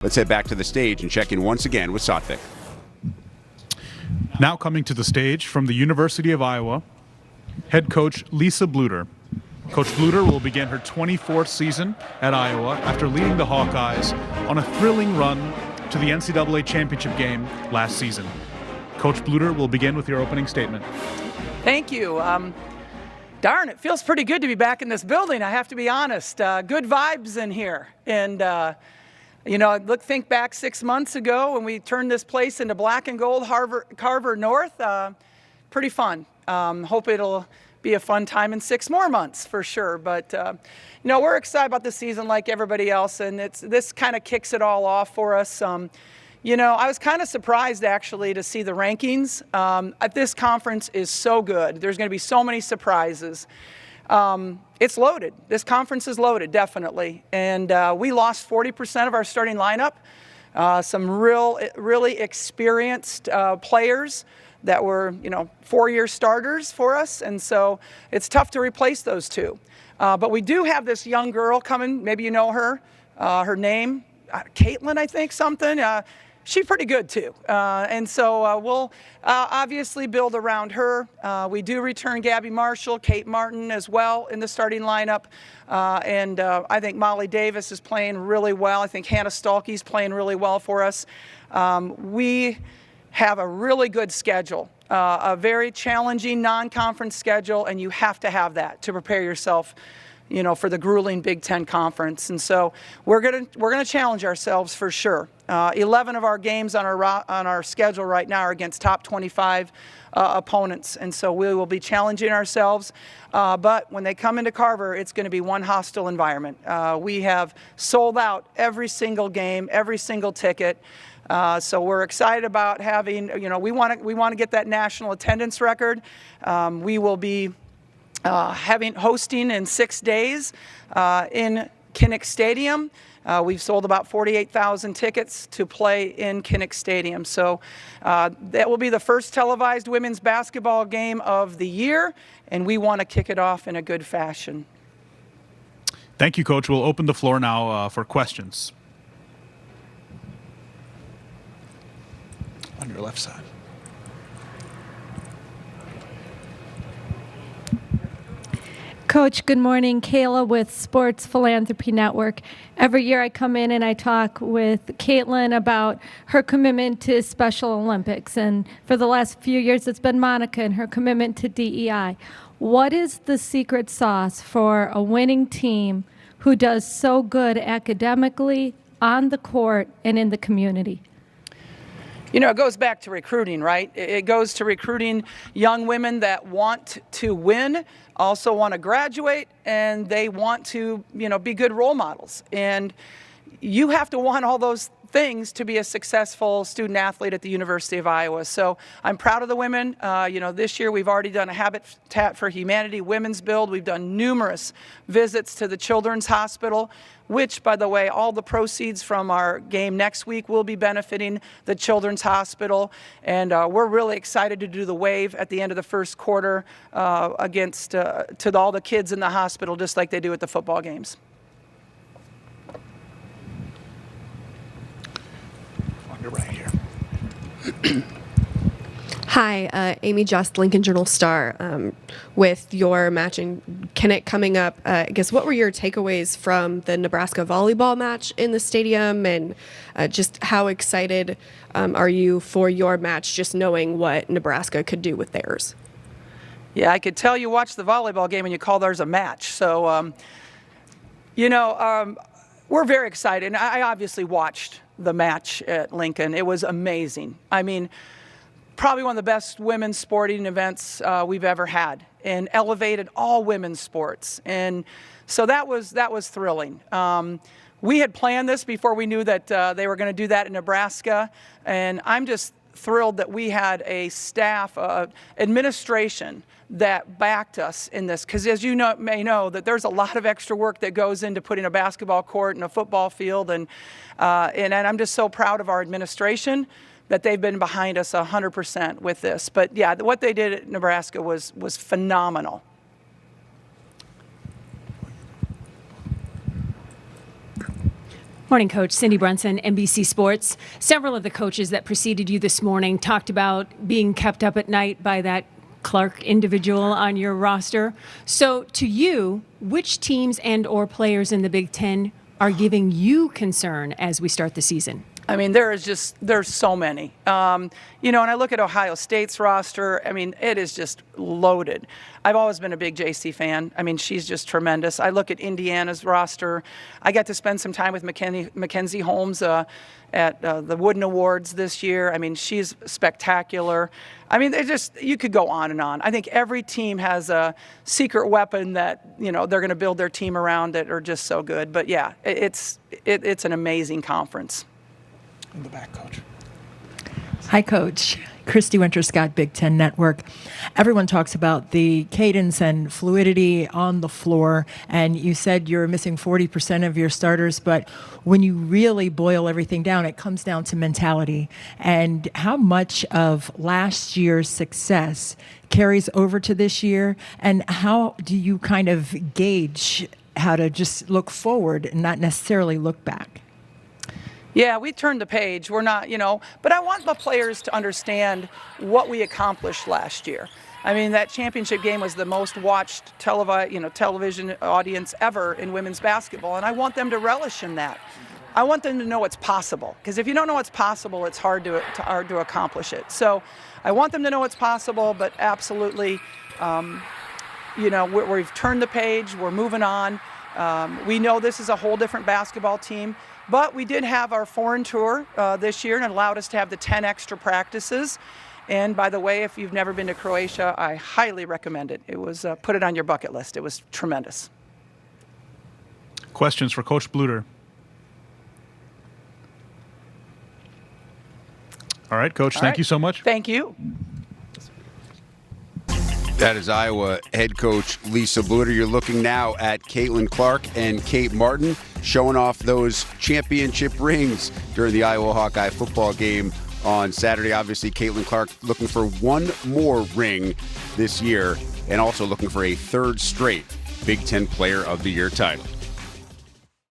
Let's head back to the stage and check in once again with Sotvik. Now coming to the stage from the University of Iowa, head coach Lisa Bluder. Coach Bluder will begin her 24th season at Iowa after leading the Hawkeyes on a thrilling run to the NCAA championship game last season. Coach Bluder will begin with your opening statement. Thank you. Darn, it feels pretty good to be back in this building, I have to be honest. Good vibes in here. And, think back 6 months ago when we turned this place into black and gold Carver North. Pretty fun. Hope it'll be a fun time in 6 more months for sure. But, we're excited about the season like everybody else, and this kind of kicks it all off for us. I was kind of surprised actually to see the rankings. This conference is so good. There's going to be so many surprises. It's loaded. This conference is loaded, definitely. And we lost 40% of our starting lineup. Some really experienced players that were, 4-year starters for us. And so it's tough to replace those two. But we do have this young girl coming. Maybe you know her. Her name, Caitlin, I think, something. She's pretty good too. And so we'll obviously build around her. We do return Gabby Marshall, Kate Martin as well in the starting lineup. And I think Molly Davis is playing really well. I think Hannah Stalkey's playing really well for us. We have a really good schedule, a very challenging non-conference schedule, and you have to have that to prepare yourself for the grueling Big Ten Conference. And so we're gonna challenge ourselves for sure. 11 of our games on our schedule right now are against top 25 opponents, and so we will be challenging ourselves. But when they come into Carver, it's going to be one hostile environment. We have sold out every single game, every single ticket. So we're excited about having. We want to get that national attendance record. We will be hosting in 6 days in Kinnick Stadium. We've sold about 48,000 tickets to play in Kinnick Stadium. So that will be the first televised women's basketball game of the year, and we want to kick it off in a good fashion. Thank you, Coach. We'll open the floor now for questions. On your left side. Coach, good morning. Kayla with Sports Philanthropy Network. Every year I come in and I talk with Caitlin about her commitment to Special Olympics. And for the last few years, it's been Monica and her commitment to DEI. What is the secret sauce for a winning team who does so good academically, on the court, and in the community? It goes back to recruiting, right? It goes to recruiting young women that want to win, also want to graduate, and they want to, be good role models. And you have to want all those things to be a successful student athlete at the University of Iowa. So I'm proud of the women. This year we've already done a Habitat for Humanity women's build. We've done numerous visits to the Children's Hospital, which, by the way, all the proceeds from our game next week will be benefiting the Children's Hospital. And we're really excited to do the wave at the end of the first quarter against to all the kids in the hospital, just like they do at the football games. You're right here. Hi, Amy Just, Lincoln Journal-Star. With your match in Kinnick coming up, I guess what were your takeaways from the Nebraska volleyball match in the stadium, and just how excited are you for your match, just knowing what Nebraska could do with theirs? Yeah, I could tell you watched the volleyball game and you call theirs a match. So, we're very excited. And I obviously watched the match at Lincoln. It was amazing. I mean, probably one of the best women's sporting events we've ever had, and elevated all women's sports. And so that was thrilling. We had planned this before we knew that they were going to do that in Nebraska, and I'm just thrilled that we had a staff, administration that backed us in this, because as you may know, that there's a lot of extra work that goes into putting a basketball court and a football field, and I'm just so proud of our administration that they've been behind us 100% with this. But yeah, what they did at Nebraska was phenomenal. Morning, Coach. Cindy Brunson, NBC Sports. Several of the coaches that preceded you this morning talked about being kept up at night by that Clark individual on your roster. So to you, which teams and or players in the Big Ten are giving you concern as we start the season? I mean, there's so many. And I look at Ohio State's roster. I mean, it is just loaded. I've always been a big JC fan. I mean, she's just tremendous. I look at Indiana's roster. I got to spend some time with Mackenzie Holmes at the Wooden Awards this year. I mean, she's spectacular. I mean, you could go on and on. I think every team has a secret weapon that, they're going to build their team around that are just so good. But yeah, it's an amazing conference. In the back, Coach. Hi, Coach. Christy Winter-Scott, Big Ten Network. Everyone talks about the cadence and fluidity on the floor, and you said you're missing 40% of your starters, but when you really boil everything down, it comes down to mentality. And how much of last year's success carries over to this year, and how do you kind of gauge how to just look forward and not necessarily look back? Yeah, we turned the page. We're not, but I want the players to understand what we accomplished last year. I mean, that championship game was the most watched television audience ever in women's basketball, and I want them to relish in that. I want them to know it's possible, because if you don't know what's possible, it's hard to accomplish it. So I want them to know it's possible, but absolutely, we've turned the page. We're moving on. We know this is a whole different basketball team. But we did have our foreign tour this year, and it allowed us to have the 10 extra practices. And by the way, if you've never been to Croatia, I highly recommend it. It was put it on your bucket list. It was tremendous. Questions for Coach Bluder? All right, Coach. Thank you so much. Thank you. That is Iowa head coach Lisa Bluder. You're looking now at Caitlin Clark and Kate Martin showing off those championship rings during the Iowa Hawkeye football game on Saturday. Obviously, Caitlin Clark looking for one more ring this year and also looking for a third straight Big Ten Player of the Year title.